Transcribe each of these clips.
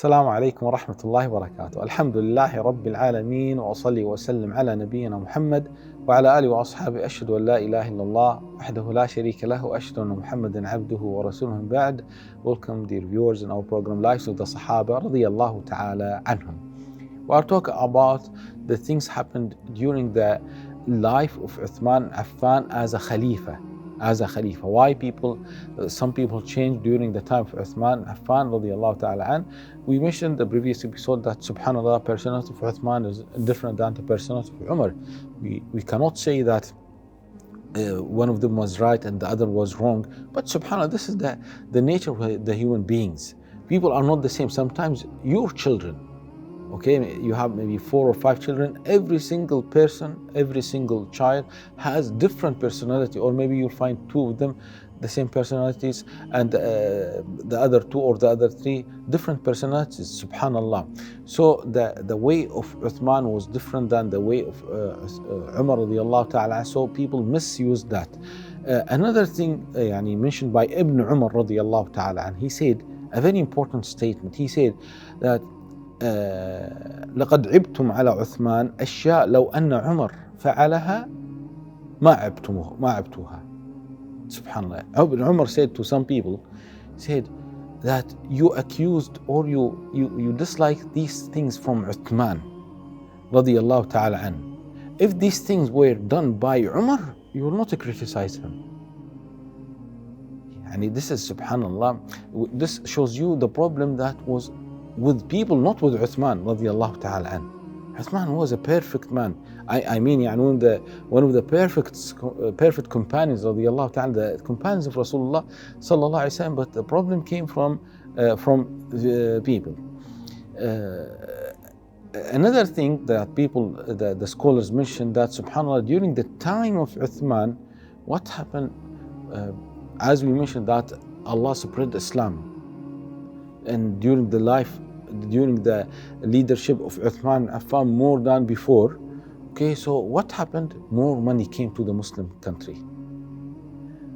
السلام عليكم ورحمة الله وبركاته. الحمد لله رب العالمين، وأصلي وسلم على نبينا محمد وعلى آله وأصحابه. أشهد أن لا إله إلا الله وحده لا شريك له، وأشهد أن محمدا عبده ورسوله. من بعد. Welcome dear viewers in our program Lives of the Sahaba رضي الله تعالى عنهم. We are talking about the things happened during the life of Uthman Affan as a Khalifa. Why some people changed during the time of Uthman Affan radiallahu ta'ala an. We mentioned the previous episode that subhanallah, personality of Uthman is different than the personality of Umar. We cannot say that one of them was right and the other was wrong, but subhanallah, this is the nature of the human beings. People are not the same. Sometimes your children, okay, you have maybe 4 or 5 children. Every single person, every single child has different personality, or maybe you'll find 2 of them the same personalities, and the other 2 or the other 3 different personalities. Subhanallah. So the way of Uthman was different than the way of Umar radiallahu ta'ala. So people misuse that. Another thing mentioned by Ibn Umar radiallahu ta'ala, and he said a very important statement. He said that لقد عبتم على عثمان أشياء لو أن عمر فعلها ما عبتوها. Subhanallah. Ibn Umar said to some people, said that you accused or you dislike these things from Uthman radiyallahu ta'ala an. If these things were done by Umar, you will not criticize him. And this is subhanallah. This shows you the problem that was with people, not with Uthman radiallahu ta'ala an. Uthman was a perfect man. One of the perfect companions radiallahu ta'ala, the companions of Rasulullah sallallahu alaihi wasallam. But the problem came from the people. Another thing that the scholars mentioned, that subhanallah, during the time of Uthman, what happened? As we mentioned, that Allah spread Islam. And during the leadership of Uthman Affan more than before, okay, so what happened? More money came to the Muslim country.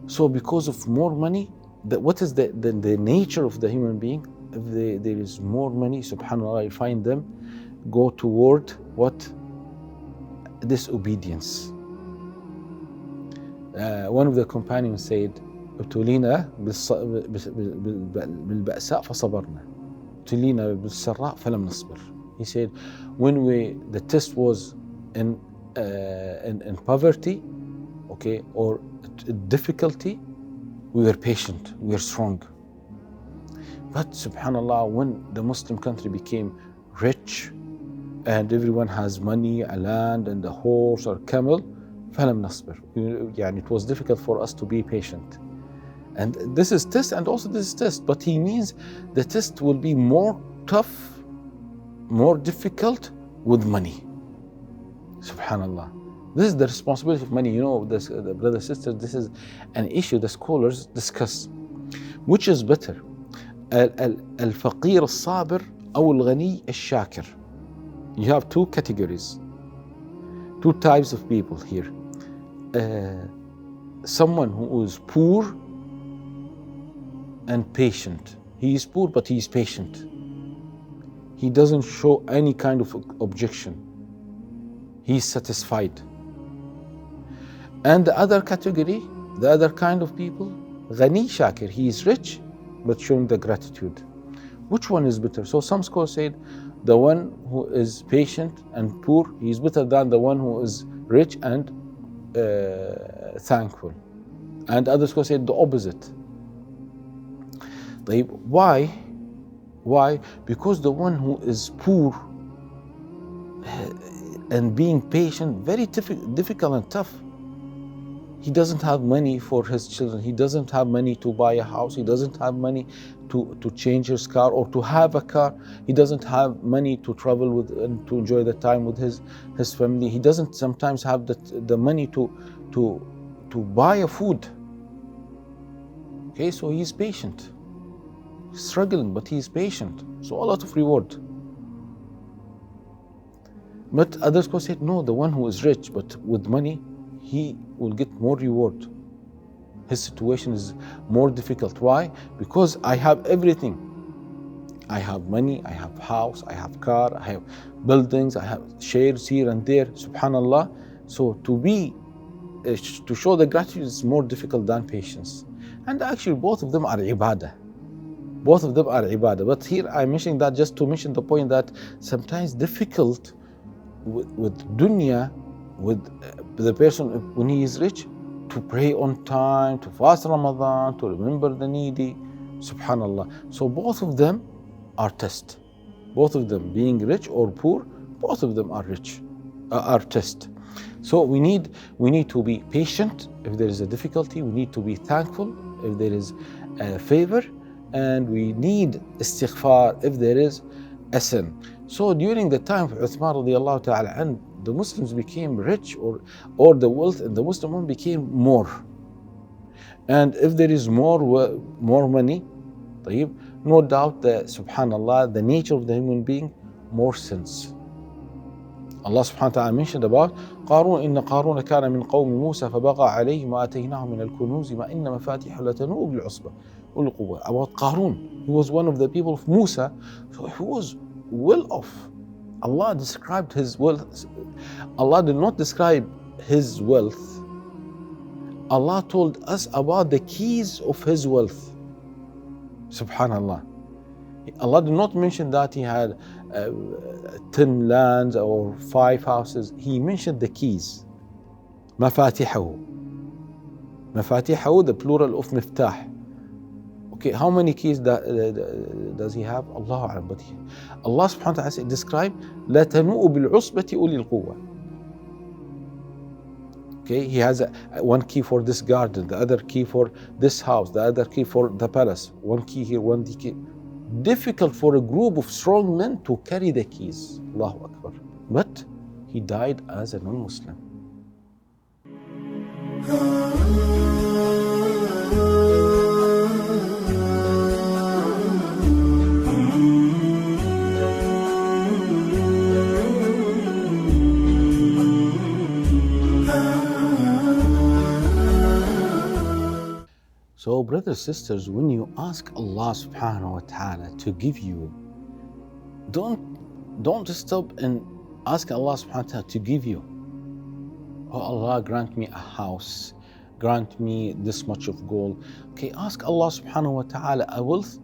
So because of more money, what is the nature of the human being? If there is more money, subhanallah, you find them go toward what? Disobedience. One of the companions said, ابتلينا بالبأساء فصبرنا ابتلينا بالسراء فلم نصبر. He said, when the test was in poverty, okay, or difficulty, we were patient, we were strong. But subhanallah, when the Muslim country became rich and everyone has money, a land and a horse or camel, فلم نصبر. It was difficult for us to be patient. And this is test, and also this is test, but he means the test will be more tough, more difficult with money. Subhanallah. This is the responsibility of money. This, brothers and sisters, this is an issue the scholars discuss. Which is better? الفقير الصابر أو الغني الشاكر. You have 2 categories, 2 types of people here. Someone who is poor and patient. He is poor, but he is patient. He doesn't show any kind of objection. He is satisfied. And the other category, the other kind of people, Ghani Shakir, he is rich, but showing the gratitude. Which one is better? So some scholars said the one who is patient and poor, he is better than the one who is rich and thankful. And others scholars said the opposite. Why? Because the one who is poor and being patient, very difficult and tough. He doesn't have money for his children. He doesn't have money to buy a house. He doesn't have money to change his car or to have a car. He doesn't have money to travel with and to enjoy the time with his family. He doesn't sometimes have the money to buy a food. Okay, so he's patient. He's struggling, but he's patient. So a lot of reward. But other scholars said, no, the one who is rich but with money, he will get more reward. His situation is more difficult. Why? Because I have everything. I have money, I have house, I have car, I have buildings, I have shares here and there, subhanallah. So to show the gratitude is more difficult than patience. And actually both of them are ibadah. Both of them are ibadah. But here I'm mentioning that just to mention the point that sometimes difficult with dunya, with the person when he is rich, to pray on time, to fast Ramadan, to remember the needy, subhanallah. So both of them are test. Both of them, being rich or poor, both of them are test. So we need to be patient if there is a difficulty. We need to be thankful if there is a favor, and we need istighfar if there is a sin. So during the time of Uthman radiallahu ta'ala anhu, the Muslims became rich, or the wealth in the Muslim world became more. And if there is more money, no doubt that subhanallah, the nature of the human being, more sins. Allah subhanahu wa ta'ala mentioned about قارون إن قارون كان من قوم موسى فبغى عليهم وآتيناه من الكنوز ما إن مفاتيحه لتنوء بالعصبة أولي القوة. About Qarun, he was one of the people of Musa, so he was well off. Allah described his wealth. Allah did not describe his wealth. Allah told us about the keys of his wealth. Subhanallah. Allah did not mention that he had 10 lands or 5 houses. He mentioned the keys. مفاتيحه. مفاتيحه, the plural of miftah. Okay, how many keys does he have? Allahu a'lam. But Allah subhanahu wa ta'ala described لا تنوء بالعصبة أولي القوة. Okay, he has one key for this garden, the other key for this house, the other key for the palace. One key here, one key. Difficult for a group of strong men to carry the keys. Allahu Akbar. But he died as a non-Muslim. So brothers, sisters, when you ask Allah subhanahu wa ta'ala to give you, don't stop and ask Allah subhanahu wa ta'ala to give you. Oh Allah, grant me a house, grant me this much of gold. Okay, ask Allah subhanahu wa ta'ala a wealth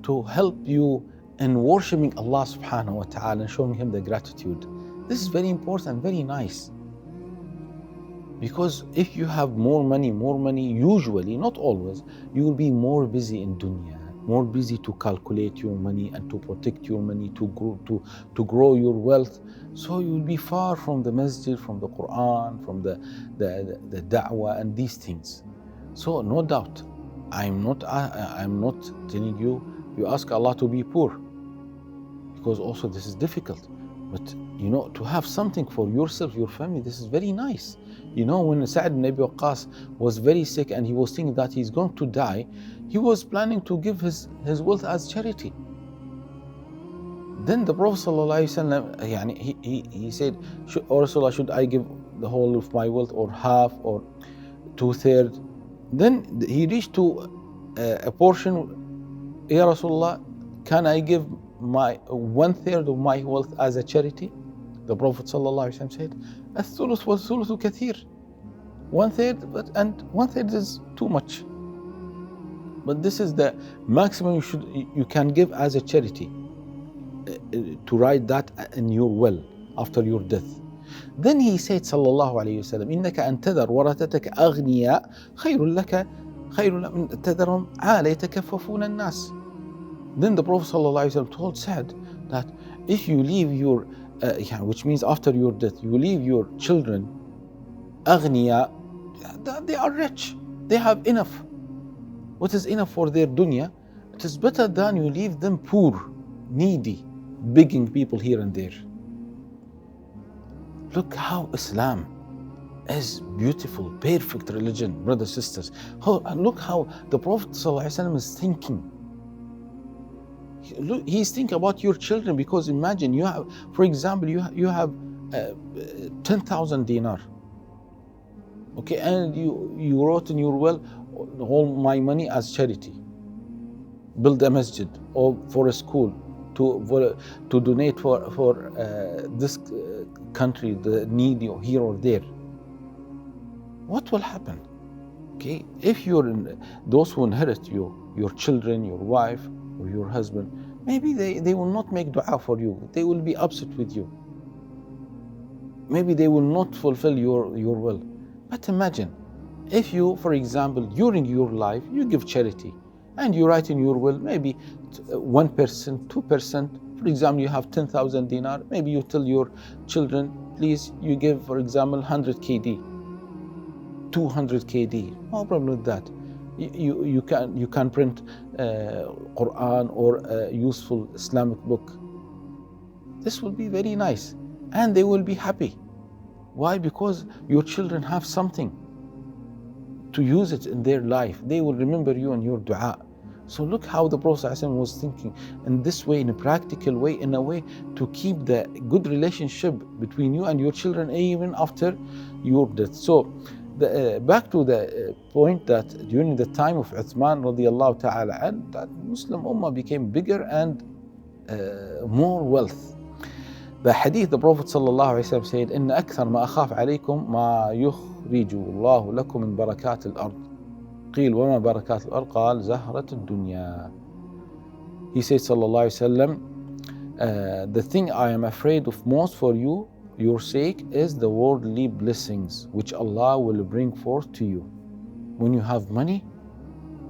to help you in worshiping Allah subhanahu wa ta'ala and showing Him the gratitude. This is very important, very nice. Because if you have more money, usually, not always, you will be more busy in dunya, more busy to calculate your money and to protect your money, to grow your wealth. So you will be far from the masjid, from the Quran, from the da'wah and these things. So no doubt, I'm not telling you ask Allah to be poor, because also this is difficult. But to have something for yourself, your family, this is very nice. When Sa'd ibn Abi Waqqas was very sick and he was thinking that he's going to die, he was planning to give his wealth as charity. Then the Prophet ﷺ, he said, "O Rasulullah, should I give the whole of my wealth, or half, or 2/3?" Then he reached to a portion, "Ya Rasulullah, can I give my 1/3 of my wealth as a charity?" The Prophet ﷺ said, "الثلث والثلث كثير." 1/3, and 1/3 is too much. But this is the maximum you can give as a charity, to write that in your will after your death. Then he said sallallahu alayhi wasallam, إنك أن تذر ورثتك أغنياء خير لك من تذرهم عالة يتكففون الناس. Then the Prophet sallallahu alayhi wasallam told Sa'd that if you leave your which means after your death, you leave your children أغنياء, They are rich. They have enough. What is enough for their dunya? It is better than you leave them poor, needy, begging people here and there. Look how Islam is beautiful, perfect religion, brothers and sisters. And look how the Prophet ﷺ is thinking. He's thinking about your children, because imagine you have, for example, you have 10,000 dinar. Okay, and you wrote in your will, all my money as charity. Build a masjid or for a school to donate for this country, the needy, or here or there. What will happen? Okay, if those who inherit you, your children, your wife, or your husband, maybe they will not make dua for you. They will be upset with you. Maybe they will not fulfill your will. But imagine, if you, for example, during your life, you give charity, and you write in your will, maybe 1%, 2%, for example, you have 10,000 dinar, maybe you tell your children, please, you give, for example, 100 KD, 200 KD, no problem with that. You can print Quran or a useful Islamic book. This will be very nice, and they will be happy. Why? Because your children have something to use it in their life. They will remember you and your dua. So look how the Prophet ﷺ was thinking in this way, in a practical way, in a way to keep the good relationship between you and your children even after your death. So back to the point that during the time of Uthman radiallahu ta'ala, and that Muslim Ummah became bigger and more wealth. The hadith, the Prophet sallallahu alaihi wasallam said, إن أكثر ما أخاف عليكم ما يخرج الله لكم من بركات الأرض. قيل وما بركات الأرض؟ قال زهرة الدنيا. He said sallallahu alaihi wasallam, the thing I am afraid of most for you, your sake, is the worldly blessings which Allah will bring forth to you. When you have money,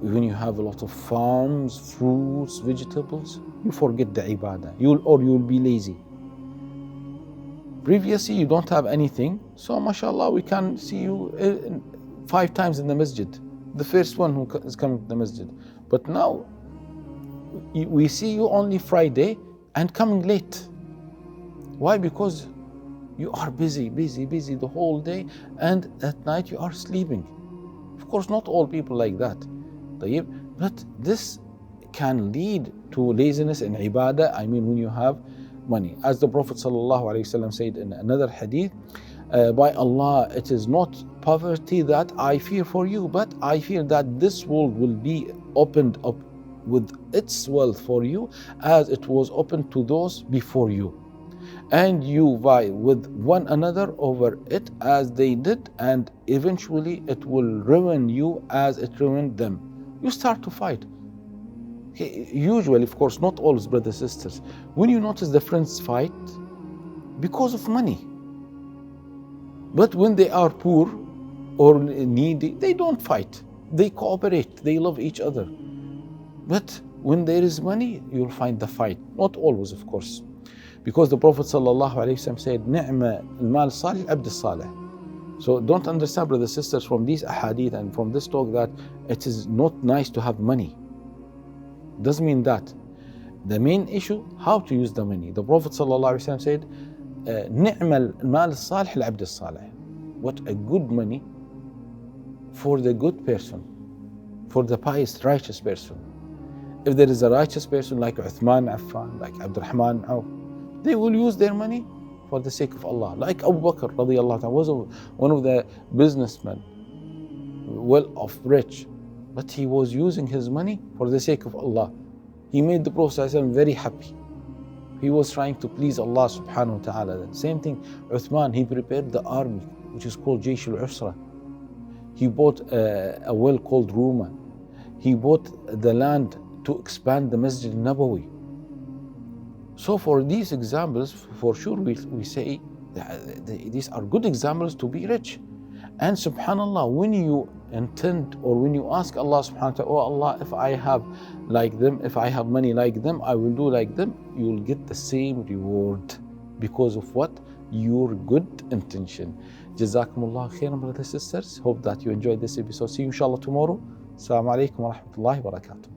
when you have a lot of farms, fruits, vegetables, you forget the ibadah. You'll be lazy. Previously, you don't have anything, so mashallah, we can see you 5 times in the masjid. The first one who is coming to the masjid. But now, we see you only Friday and coming late. Why? Because you are busy the whole day, and at night you are sleeping. Of course, not all people like that. But this can lead to laziness in ibadah. I mean, when you have money. As the Prophet ﷺ said in another hadith, by Allah, it is not poverty that I fear for you, but I fear that this world will be opened up with its wealth for you as it was opened to those before you. And you vie with one another over it as they did, and eventually it will ruin you as it ruined them. You start to fight. Usually, of course, not always, brothers and sisters, when you notice the friends fight because of money. But when they are poor or needy, they don't fight. They cooperate. They love each other. But when there is money, you'll find the fight. Not always, of course. Because the Prophet ﷺ said, نِعْمَ الْمَالِ الصَّالِحِ الْعَبْدِ الصَّالِحِ. So don't understand, brothers and sisters, from these ahadith and from this talk that it is not nice to have money. Doesn't mean that. The main issue, how to use the money. The Prophet ﷺ said, نِعْمَ الْمَالِ الصَّالِحِ الْعَبْدِ الصَّالِحِ. What a good money for the good person, for the pious, righteous person. If there is a righteous person like Uthman Affan, like Abdurrahman Auf, they will use their money for the sake of Allah. Like Abu Bakr radiallahu ta'ala was one of the businessmen, well off, rich, but he was using his money for the sake of Allah. He made the Prophet ﷺ very happy. He was trying to please Allah subhanahu wa ta'ala. Same thing, Uthman, he prepared the army, which is called Jaysh al-Usra. He bought a well called Ruma. He bought the land to expand the Masjid al-Nabawi. So for these examples, for sure we say these are good examples to be rich. And subhanallah, when you intend or when you ask Allah subhanahu wa ta'ala, oh Allah, if I have like them, if I have money like them, I will do like them, you will get the same reward because of what? Your good intention. Jazakumullah khairan, brothers and sisters. Hope that you enjoyed this episode. See you inshallah tomorrow. Assalamu alaikum wa rahmatullahi wa barakatuh.